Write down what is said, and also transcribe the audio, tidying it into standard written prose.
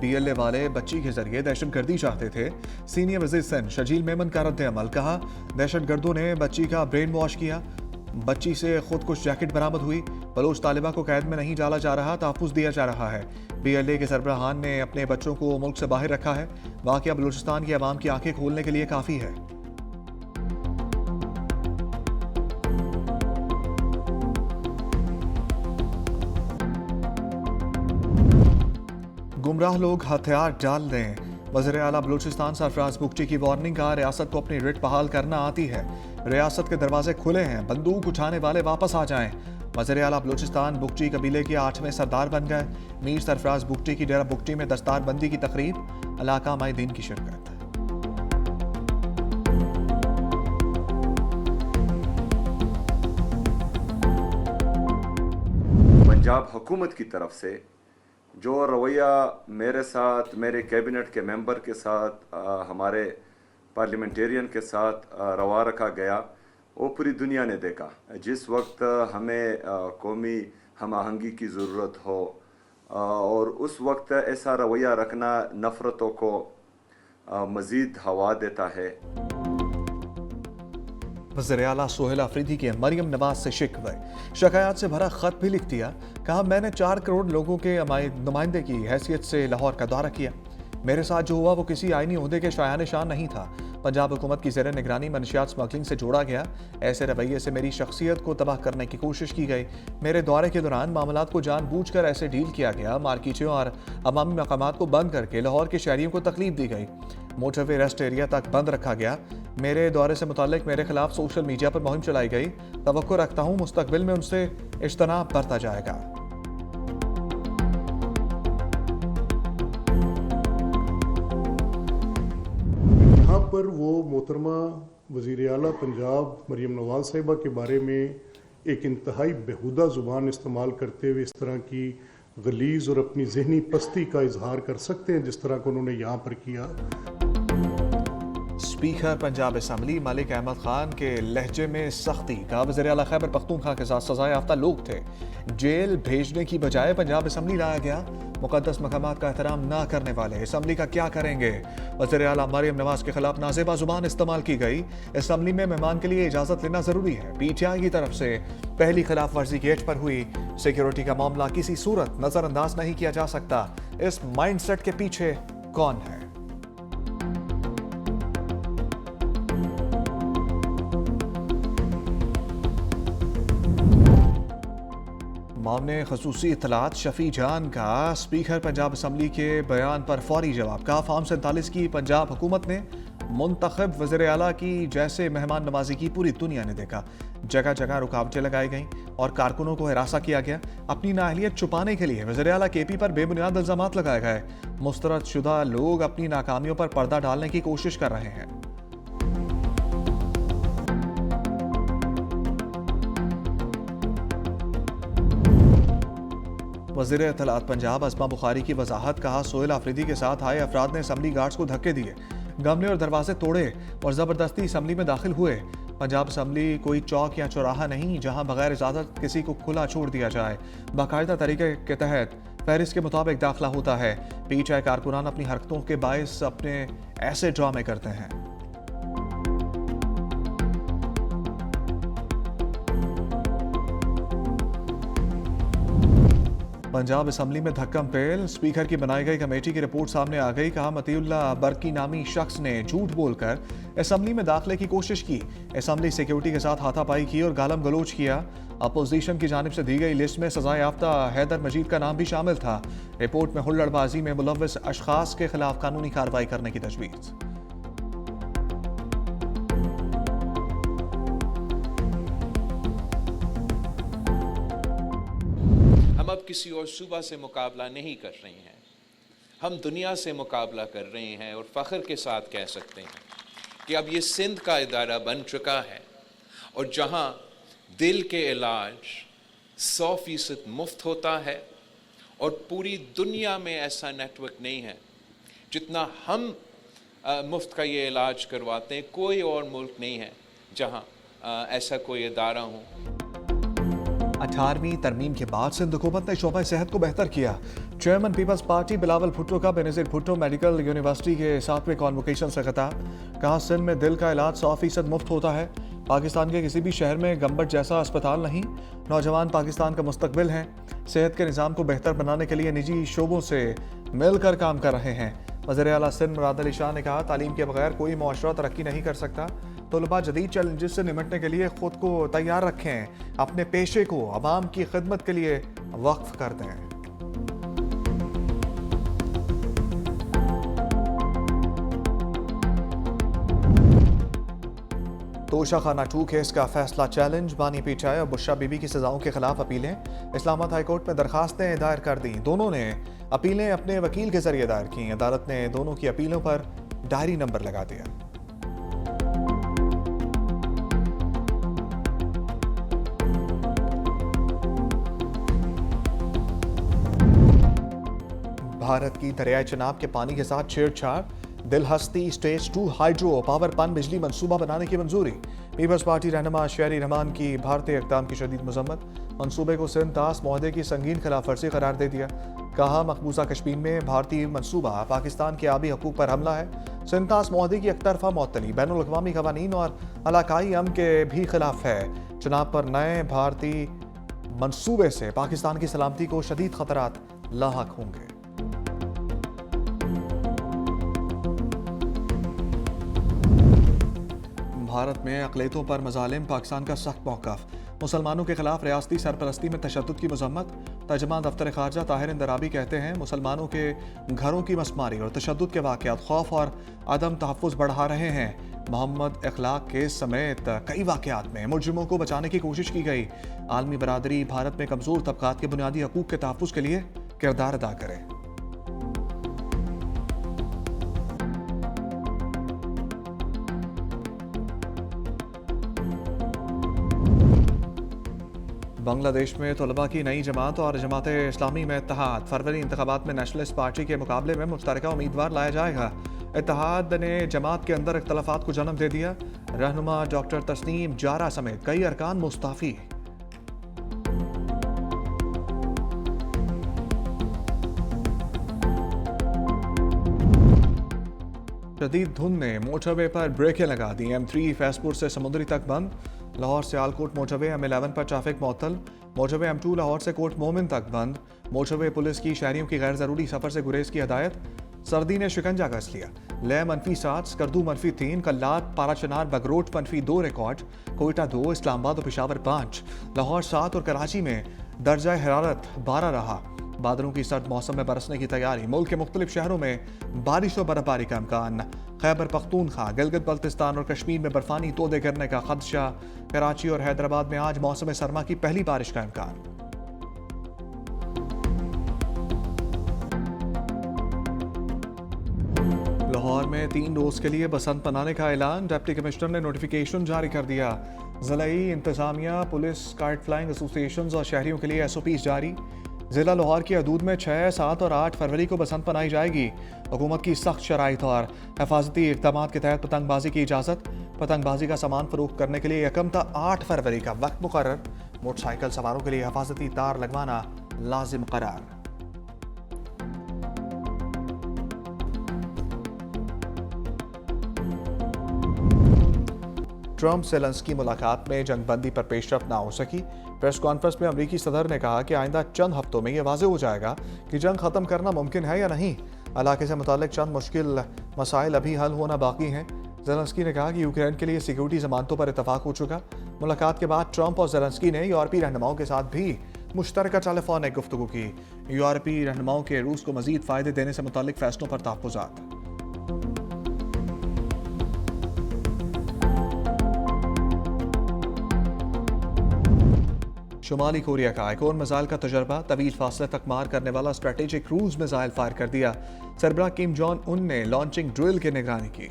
BLA वाले बच्ची के जरिए दहशतगर्दी चाहते थे। सीनियर वजीर सिंध शजील मेमन का रद्द अमल, कहा दहशतगर्दों ने बच्ची का ब्रेन वॉश किया। बच्ची से खुद कुछ जैकेट बरामद हुई। बलोच तालिबा को कैद में नहीं डाला जा रहा, तहफ़्फ़ुज़ दिया जा रहा है। BLA के सरबराहान ने अपने बच्चों को मुल्क से बाहर रखा है। वाक़या बलूचिस्तान की आवाम की आंखें खोलने के लिए काफ़ी है। गुमराह लोग हथियार डाल दें, वज़ीर आला बलूचिस्तान सरफराज बुगटी की वार्निंग का रियासत को अपनी रिट बहाल करना आती है। रियासत के दरवाजे खुले हैं, बंदूक उठाने वाले वापस आ जाएं। वज़ीर आला बलूचिस्तान बुगटी कबीले के 8वें सरदार बन गए। मीर सरफराज बुगटी की डेरा बुगटी में दस्तारबंदी की तकरीब, इलाका माए दीन की शिरकत। पंजाब हुकूमत की तरफ से जो रवैया मेरे साथ, मेरे कैबिनेट के मेंबर के साथ, हमारे पार्लियामेंटेरियन के साथ रवा रखा गया, वो पूरी दुनिया ने देखा। जिस वक्त हमें कौमी हम आहंगी की ज़रूरत हो और उस वक्त ऐसा रवैया रखना नफ़रतों को मज़ीद हवा देता है। वज़ीर आला सोहेल आफरीदी के मरियम नवाज से शिकवे, शिकायत से भरा खत भी लिख दिया। कहा मैंने 4 करोड़ लोगों के नुमाइंदे की हैसियत से लाहौर का दौरा किया। मेरे साथ जो हुआ वो किसी आईनी ओहदे के शायान शान नहीं था। पंजाब हुकूमत की ज़ेर निगरानी मनशियात स्मगलिंग से जोड़ा गया। ऐसे रवैये से मेरी शख्सियत को तबाह करने की कोशिश की गई। मेरे दौरे के दौरान मामलात को जानबूझकर ऐसे डील किया गया। मार्केटों और अवामी मकामात को बंद करके लाहौर के शहरियों को तकलीफ दी गई। मोटरवे रेस्ट एरिया तक बंद रखा गया। मेरे दौरे से मुताल्लिक मेरे खिलाफ सोशल मीडिया पर मुहिम चलाई गई। तवक्को रखता हूँ मुस्तकबिल में उनसे इज्तनाब बरता जाएगा। यहाँ पर वो मोहतरमा वज़ीर आला पंजाब मरियम नवाज साहिबा के बारे में एक इंतहाई बेहुदा ज़ुबान इस्तेमाल करते हुए इस तरह की गलीज़ और अपनी ज़हनी पस्ती का इजहार कर सकते हैं जिस तरह का उन्होंने यहाँ पर किया। स्पीकर पंजाब असम्बली मलिक अहमद खान के लहजे में सख्ती, का वज़ीर आला खैबर पख्तूनख्वा के साथ सज़ा याफ्ता लोग थे। जेल भेजने की बजाय पंजाब असम्बली लाया गया। मुकद्दस मकामात का एहतराम ना करने वाले असम्बली का क्या करेंगे। वज़ीर आला मरियम नवाज के खिलाफ नाजेबा जुबान इस्तेमाल की गई। असम्बली में मेहमान के लिए इजाज़त लेना ज़रूरी है। PTI की तरफ से पहली खिलाफ वर्जी गेट पर हुई। सिक्योरिटी का मामला किसी सूरत नज़रअंदाज नहीं किया जा सकता। इस माइंडसेट के पीछे कौन है? मामले खसूसी इतलात शफी जान का स्पीकर पंजाब असम्बली के बयान पर फौरी जवाब। का फार्म 47 की पंजाब हुकूमत ने मुंतखब वज़ीर आला की जैसे मेहमान नवाजी की पूरी दुनिया ने देखा। जगह जगह रुकावटें लगाई गईं और कारकुनों को हिरासा किया गया। अपनी नाअहलियत छुपाने के लिए वज़ीर आला KP पर बेबुनियाद इल्ज़ामात लगाए गए। मुस्तरद शुदा लोग अपनी नाकामियों पर पर्दा डालने की कोशिश कर रहे हैं। वज़ीर इत्तलात पंजाब अस्मा बुखारी की वजाहत, कहा सोहेल आफरीदी के साथ आए अफराद ने असम्बली गार्ड्स को धक्के दिए, गमले और दरवाजे तोड़े और ज़बरदस्ती असम्बली में दाखिल हुए। पंजाब असम्बली कोई चौक या चौराहा नहीं जहां बगैर इजाज़त किसी को खुला छोड़ दिया जाए। बाकायदा तरीके के तहत फहरिस्त के मुताबिक दाखिला होता है। PTI कारकुनान अपनी हरकतों के बायस अपने ऐसे ड्रामे करते हैं। पंजाब असम्बली में धक्कम पेल, स्पीकर की बनाई गई कमेटी की रिपोर्ट सामने आ गई। कहा मतीउल्ला बरकी नामी शख्स ने झूठ बोलकर असम्बली में दाखिले की कोशिश की। असम्बली सिक्योरिटी के साथ हाथापाई की और गालम गलोच किया। अपोजिशन की जानिब से दी गई लिस्ट में सजा याफ्ता हैदर मजीद का नाम भी शामिल था। रिपोर्ट में हुल्लड़बाजी में मुलव्वस अशखास के खिलाफ कानूनी कार्रवाई करने की तजवीज़। अब किसी और सूबा से मुकाबला नहीं कर रहे हैं, हम दुनिया से मुकाबला कर रहे हैं और फ़ख्र के साथ कह सकते हैं कि अब ये सिंध का इदारा बन चुका है और जहाँ दिल के इलाज 100% मुफ्त होता है और पूरी दुनिया में ऐसा नेटवर्क नहीं है जितना हम मुफ्त का ये इलाज करवाते हैं। कोई और मुल्क नहीं है जहाँ ऐसा कोई इदारा हो। 18वीं तरमीम के बाद सिंध हुकूमत ने शोबा सेहत को बेहतर किया। चेयरमैन पीपल्स पार्टी बिलावल भुट्टो का बेनज़ीर भुट्टो मेडिकल यूनिवर्सिटी के 7वें कॉन्वोकेशन से खिताब। कहा सिंध में दिल का इलाज 100% मुफ्त होता है। पाकिस्तान के किसी भी शहर में गंबट जैसा अस्पताल नहीं। नौजवान पाकिस्तान का मुस्तकबिल हैं। सेहत के निज़ाम को बेहतर बनाने के लिए निजी शोबों से मिलकर काम कर रहे हैं। वज़ीर आला सिंध मुराद अली शाह ने कहा तालीम के बगैर कोई मुआशरा तरक्की नहीं कर सकता। तलबा जदीद चैलेंजेस से निपटने के लिए खुद को तैयार रखें। अपने पेशे को अवाम की खिदमत के लिए वक्फ कर दें। तोशाखाना 2 केस का फैसला चैलेंज। बानी पीठाई और बुशरा बीबी की सजाओं के खिलाफ अपीलें। इस्लामाबाद हाईकोर्ट में दरखास्तें दायर कर दी। दोनों ने अपीलें अपने वकील के जरिए दायर की। अदालत ने दोनों की अपीलों पर डायरी नंबर लगा दिया। भारत की दरियाई चिनाब के पानी के साथ छेड़छाड़। दिलहस्ती स्टेज 2 हाइड्रो पावर पन बिजली मंसूबा बनाने की मंजूरी। पीपल्स पार्टी रहनुमा शहरी रहमान की भारतीय इक़दाम की शदीद मजम्मत। मंसूबे को सिंध तास मुआहदे की संगीन खिलाफ वर्जी करार दे दिया। कहा मकबूजा कश्मीर में भारतीय मंसूबा पाकिस्तान के आबी हकूक पर हमला है। सिंध तास मुआहदे की एकतरफा मुअत्तली बैनुल अक़वामी क़वानीन और इलाकाई अमन के भी खिलाफ है। चिनाब पर नए भारतीय मंसूबे से पाकिस्तान की सलामती को शदीद खतरात लाहक होंगे। भारत में अक़लियतों पर मज़ालिम पाकिस्तान का सख्त मौक़िफ़। मुसलमानों के खिलाफ रियासती सरपरस्ती में तशद्दुद की मज़म्मत। तर्जुमान दफ्तर ख़ारजा ताहिर इंदराबी कहते हैं मुसलमानों के घरों की मसमारी और तशद्दुद के वाक़यात खौफ और अदम तहफ़्फ़ुज़ बढ़ा रहे हैं। मोहम्मद इखलाक केस समेत कई वाक़यात में मुजरिमों को बचाने की कोशिश की गई। आलमी बरादरी भारत में कमज़ोर तबक़ात के बुनियादी हकूक़ के तहफ़्फ़ुज़ के लिए किरदार अदा करे। बांग्लादेश में तलबा की नई जमात और जमात इस्लामी में इत्तेहाद। फरवरी इंतखाबात में नेशनलिस्ट पार्टी के मुकाबले में मुश्तरका उम्मीदवार लाया जाएगा। इत्तेहाद ने जमात के अंदर इख्तलाफात को जन्म दे दिया। रहनुमा डॉक्टर तस्नीम जारा समेत कई अरकान मुस्ताफ़ी। शदीद धुंध ने मोटरवे पर ब्रेकें लगा दी। M3 फैसपुर से समुद्री तक बंद। लाहौर से आलकोट मोटरवे M11 पर ट्रैफिक मुअत्तल। मोटरवे M2 लाहौर से कोट मोमिन तक बंद। मोटरवे पुलिस की शहरियों की गैर ज़रूरी सफ़र से गुरेज की हदायत। सर्दी ने शिकंजा कस लिया। लेह -7, स्कर्दू -3, कल्लात, पाराचनार, बगरोट -2 रिकॉर्ड। कोयटा 2, इस्लामाबाद और पेशावर 5, लाहौर 7 और कराची में दर्जा हरारत 12 रहा। बादलों की सर्द मौसम में बरसने की तैयारी। मुल्क के मुख्तलिफ शहरों में बारिश और बर्फबारी का इम्कान। खैबर पख्तूनख्वा, गिलगित बल्तिस्तान और कश्मीर में बर्फानी तोदे गिरने का खदशा। कराची और हैदराबाद में आज मौसम सरमा की पहली बारिश का इम्कान। लाहौर में 3 रोज के लिए बसंत मनाने का ऐलान। डिप्टी कमिश्नर ने नोटिफिकेशन जारी कर दिया। ज़िलाई इंतजामिया, पुलिस, काइट फ्लाइंग एसोसिएशन और शहरियों के लिए SOPs जारी। जिला लाहौर की हदूद में 6, 7 और 8 फरवरी को बसंत मनाई जाएगी। हुकूमत की सख्त शराइत और हिफाजती इक़दाम के तहत पतंगबाजी की इजाज़त। पतंगबाजी का सामान फरोख्त करने के लिए 1 ता 8 फरवरी का वक्त मुकर्रर। मोटरसाइकिल सवारों के लिए हिफाजती तार लगवाना लाजिम करार। ट्रंप ज़ेलेंस्की मुलाकात में जंगबंदी पर पेशरफ ना हो सकी। प्रेस कॉन्फ्रेंस में अमरीकी सदर ने कहा कि आइंदा चंद हफ्तों में यह वाज़ेह हो जाएगा कि जंग ख़त्म करना मुमकिन है या नहीं। इलाके से मुताल्लिक चंद मुश्किल मसाइल अभी हल होना बाकी हैं। ज़ेलेंस्की ने कहा कि यूक्रेन के लिए सिक्योरिटी ज़मानतों पर इतफाक़ हो चुका। मुलाकात के बाद ट्रंप और ज़ेलेंस्की ने यूरोपीय रहनुमाओं के साथ भी मुश्तरका टेलीफोनिक गुफ्तगू की। यूरोपीय रहनुमाओं के रूस को मज़ीद फ़ायदे देने से मुताल्लिक फ़ैसलों पर तहफ़्फ़ुज़ात। शुमाली कोरिया का एक और मिसाइल का तजर्बा। तवील फासले तक मार करने वाला स्ट्रेटेजिक क्रूज मिसाइल फायर कर दिया। सरबराह किम जोंग उन ने लॉन्चिंग ड्रिल की निगरानी की।